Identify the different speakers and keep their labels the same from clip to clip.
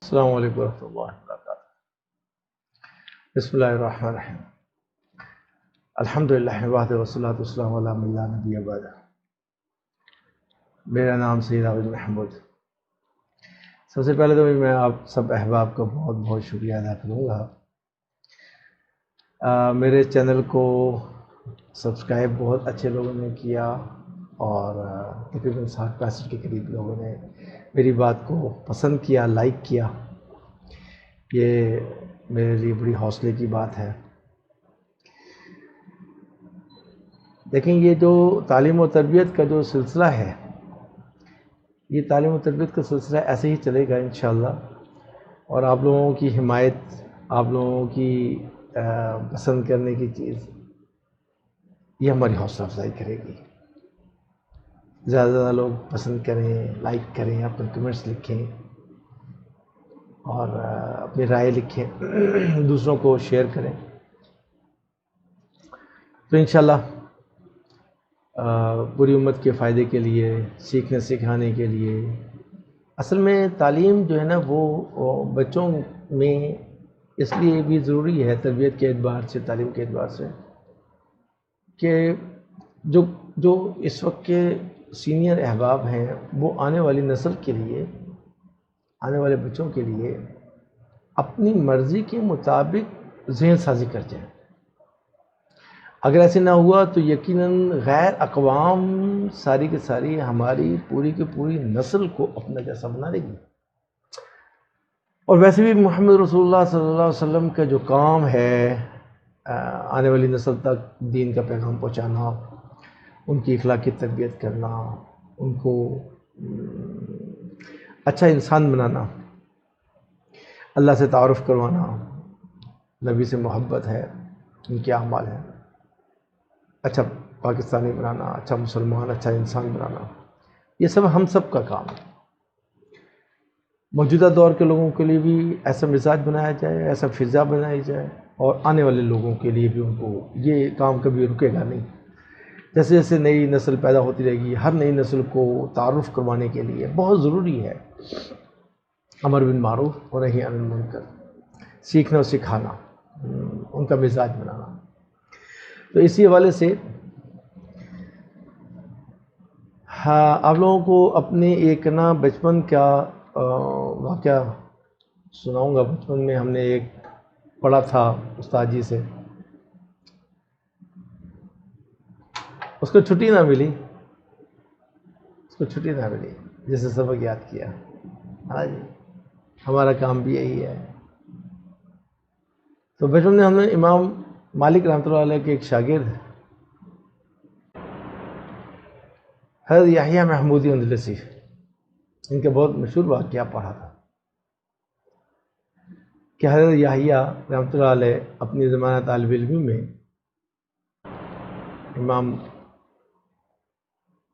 Speaker 1: السلام علیکم ورحمۃ اللہ وبرکاتہ۔ بسم اللہ الرحمن الرحیم۔ الحمدللہ وحدہ والصلاۃ والسلام علی من لا نبی بعدہ۔ میرا نام سید عابد محمود۔ سب سے پہلے تو میں آپ سب احباب کا بہت بہت شکریہ ادا کروں گا۔ میرے چینل کو سبسکرائب بہت اچھے لوگوں نے کیا اور تقریباً 60-65 کے قریب لوگوں نے میری بات کو پسند کیا، لائک کیا۔ یہ میرے لیے بڑی حوصلے کی بات ہے۔ دیکھیں، یہ جو تعلیم و تربیت کا جو سلسلہ ہے، یہ تعلیم و تربیت کا سلسلہ ایسے ہی چلے گا انشاءاللہ، اور آپ لوگوں کی حمایت، آپ لوگوں کی پسند کرنے کی چیز، یہ ہماری حوصلہ افزائی کرے گی۔ زیادہ سے زیادہ لوگ پسند کریں، لائک کریں، اپنے کمنٹس لکھیں اور اپنی رائے لکھیں، دوسروں کو شیئر کریں، تو انشاءاللہ پوری امت کے فائدے کے لیے، سیکھنے سکھانے کے لیے۔ اصل میں تعلیم جو ہے نا، وہ بچوں میں اس لیے بھی ضروری ہے، تربیت کے اعتبار سے، تعلیم کے اعتبار سے، کہ جو اس وقت کے سینئر احباب ہیں، وہ آنے والی نسل کے لیے، آنے والے بچوں کے لیے اپنی مرضی کے مطابق ذہن سازی کر جائیں۔ اگر ایسے نہ ہوا تو یقیناً غیر اقوام ساری کی ساری ہماری پوری کی پوری نسل کو اپنا جیسا بنا دے گی۔ اور ویسے بھی محمد رسول اللہ صلی اللہ علیہ وسلم کا جو کام ہے، آنے والی نسل تک دین کا پیغام پہنچانا، ان کی اخلاقی تربیت کرنا، ان کو اچھا انسان بنانا، اللہ سے تعارف کروانا، نبی سے محبت ہے، ان کے اعمال ہیں، اچھا پاکستانی بنانا، اچھا مسلمان، اچھا انسان بنانا، یہ سب ہم سب کا کام ہے۔ موجودہ دور کے لوگوں کے لیے بھی ایسا مزاج بنایا جائے، ایسا فضا بنائی جائے، اور آنے والے لوگوں کے لیے بھی ان کو یہ کام کبھی رکے گا نہیں۔ جیسے جیسے نئی نسل پیدا ہوتی رہے گی، ہر نئی نسل کو تعارف کروانے کے لیے بہت ضروری ہے امر بالمعروف اور نہی عن المنکر، سیکھنا اور سکھانا، ان کا مزاج بنانا۔ تو اسی حوالے سے آپ لوگوں کو اپنے ایک بچپن کا واقعہ سناؤں گا۔ بچپن میں ہم نے ایک پڑھا تھا استاد جی سے، اس کو چھٹی نہ ملی، جیسے سبق یاد کیا۔ ہاں جی، ہمارا کام بھی یہی ہے۔ تو بچپن میں ہم نے امام مالک رحمۃ اللہ علیہ کے ایک شاگرد حضرت یحییٰ محمودی اندلسی، ان کا بہت مشہور واقعہ پڑھا تھا کہ حضرت یحییٰ رحمۃ اللہ علیہ اپنی زمانہ طالب علمی میں امام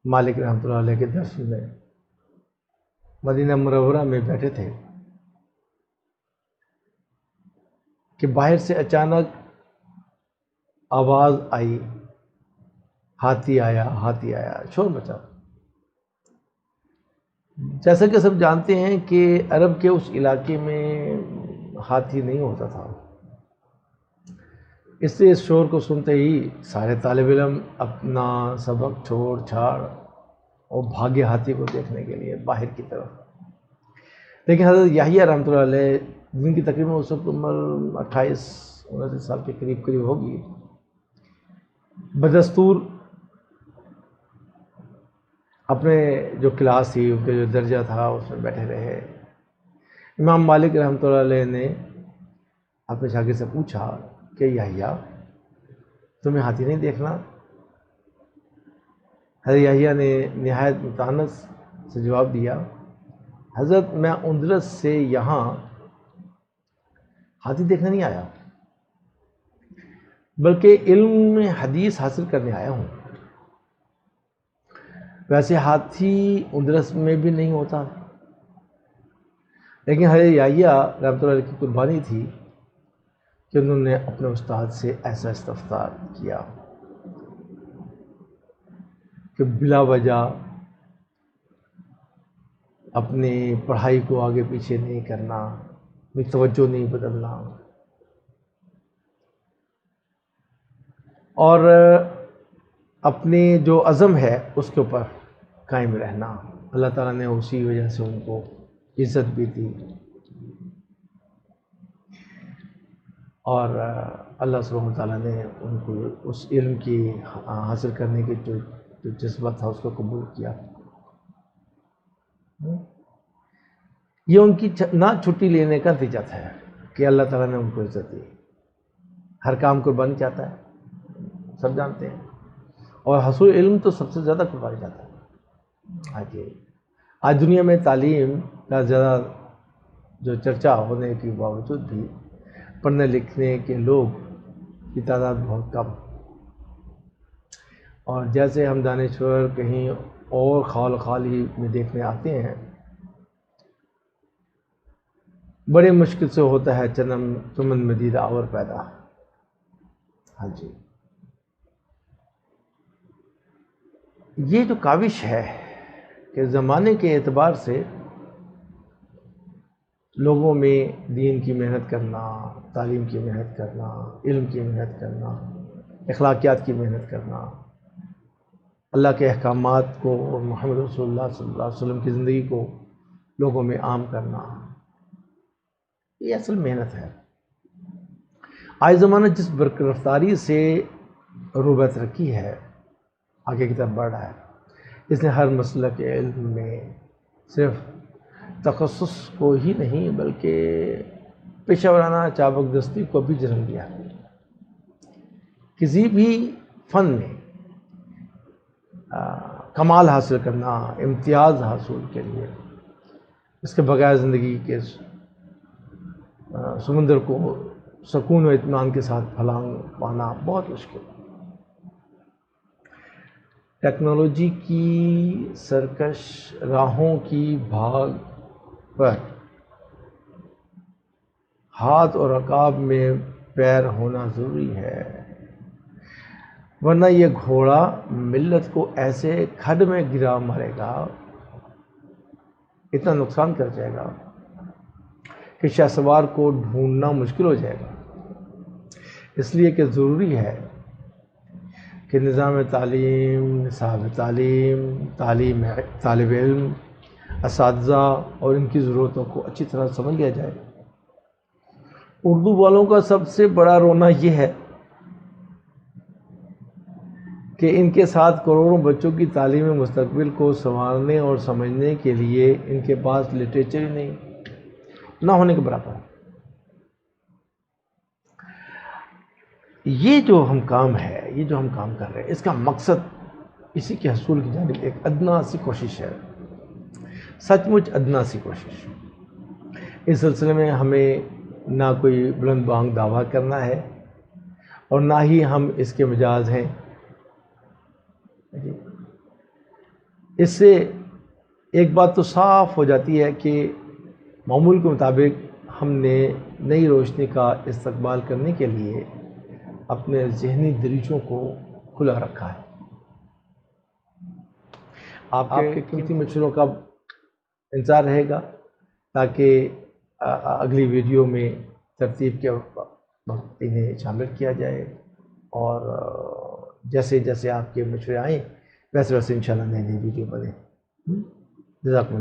Speaker 1: مالک رحمۃ اللہ علیہ کے درس میں مدینہ منورہ میں بیٹھے تھے کہ باہر سے اچانک آواز آئی، ہاتھی آیا، شور مچا۔ جیسا کہ سب جانتے ہیں کہ عرب کے اس علاقے میں ہاتھی نہیں ہوتا تھا، اس سے اس شور کو سنتے ہی سارے طالب علم اپنا سبق چھوڑ چھاڑ اور بھاگے ہاتھی کو دیکھنے کے لیے باہر کی طرف۔ لیکن حضرت یحییٰ رحمۃ اللہ علیہ، جن کی تقریباً اس وقت عمر 28-29 سال کے قریب ہوگی، بدستور اپنے جو کلاس تھی، ان کا جو درجہ تھا، اس میں بیٹھے رہے۔ امام مالک رحمۃ اللہ علیہ نے اپنے شاگرد سے پوچھا کہ یحییٰ، تمہیں ہاتھی نہیں دیکھنا؟ حضرت یحییٰ نے نہایت متانت سے جواب دیا، حضرت میں اندلس سے یہاں ہاتھی دیکھنے نہیں آیا، بلکہ علم حدیث حاصل کرنے آیا ہوں۔ ویسے ہاتھی اندلس میں بھی نہیں ہوتا، لیکن حضرت یحییٰ رحمۃ اللہ علیہ کی قربانی تھی کہ انہوں نے اپنے استاد سے ایسا استفسار کیا کہ بلا وجہ اپنی پڑھائی کو آگے پیچھے نہیں کرنا، توجہ نہیں بدلنا، اور اپنی جو عزم ہے اس کے اوپر قائم رہنا۔ اللہ تعالیٰ نے اسی وجہ سے ان کو عزت بھی دی، اور اللہ سبحانہ تعالیٰ نے ان کو اس علم کی حاصل کرنے کی جو جذبہ تھا اس کو قبول کیا۔ یہ ان کی نہ چھٹی لینے کا نتیجہ تھا کہ اللہ تعالیٰ نے ان کو عزت دی۔ ہر کام قربانی چاہتا ہے، سب جانتے ہیں، اور حصول علم تو سب سے زیادہ قربانی چاہتا ہے۔ آج دنیا میں تعلیم کا زیادہ جو چرچا ہونے کے باوجود بھی پڑھنے لکھنے کے لوگ کی تعداد بہت کم، اور جیسے ہم دانشور کہیں اور خال خالی میں دیکھنے آتے ہیں، بڑے مشکل سے ہوتا ہے چمن مدید آور پیدا۔ ہاں جی، یہ جو کاوش ہے کہ زمانے کے اعتبار سے لوگوں میں دین کی محنت کرنا، تعلیم کی محنت کرنا، علم کی محنت کرنا، اخلاقیات کی محنت کرنا، اللہ کے احکامات کو اور محمد رسول اللہ صلی اللہ علیہ وسلم کی زندگی کو لوگوں میں عام کرنا، یہ اصل محنت ہے۔ آج زمانہ جس رفتاری سے روبہ ترقی ہے، آگے کی طرف بڑھ رہا ہے، اس نے ہر مسئلہ کے علم میں صرف تخصص کو ہی نہیں بلکہ پیشہ ورانہ چابک دستی کو بھی جنم دیا۔ کسی بھی فن میں کمال حاصل کرنا، امتیاز حاصل کے لیے، اس کے بغیر زندگی کے سمندر کو سکون و اطمینان کے ساتھ پھلانگ پانا بہت مشکل ہے۔ ٹیکنالوجی کی سرکش راہوں کی بھاگ پر ہاتھ اور رکاب میں پیر ہونا ضروری ہے، ورنہ یہ گھوڑا ملت کو ایسے کھڈ میں گرا مارے گا، اتنا نقصان کر جائے گا کہ شاہ سوار کو ڈھونڈنا مشکل ہو جائے گا۔ اس لیے کہ ضروری ہے کہ نظام تعلیم، نصاب تعلیم، طالب علم، اساتذہ اور ان کی ضرورتوں کو اچھی طرح سمجھ لیا جائے۔ اردو والوں کا سب سے بڑا رونا یہ ہے کہ ان کے ساتھ کروڑوں بچوں کی تعلیمی مستقبل کو سنوارنے اور سمجھنے کے لیے ان کے پاس لٹریچر ہی نہیں، نہ ہونے کے برابر۔ یہ جو ہم کام کر رہے ہیں، اس کا مقصد اسی کے حصول کی جانب ایک ادنا سی کوشش ہے، سچ مچ ادنا سی کوشش۔ اس سلسلے میں ہمیں نہ کوئی بلند بانگ دعویٰ کرنا ہے اور نہ ہی ہم اس کے مجاز ہیں۔ اس سے ایک بات تو صاف ہو جاتی ہے کہ معمول کے مطابق ہم نے نئی روشنی کا استقبال کرنے کے لیے اپنے ذہنی دریچوں کو کھلا رکھا ہے۔ آپ کے قیمتی مشوروں کا انتظار رہے گا تاکہ اگلی ویڈیو میں ترتیب کے وقت انہیں شامل کیا جائے، اور جیسے جیسے آپ کے مشورے آئیں ویسے ویسے انشاءاللہ نئی ویڈیو بنے۔ جزاکم اللہ۔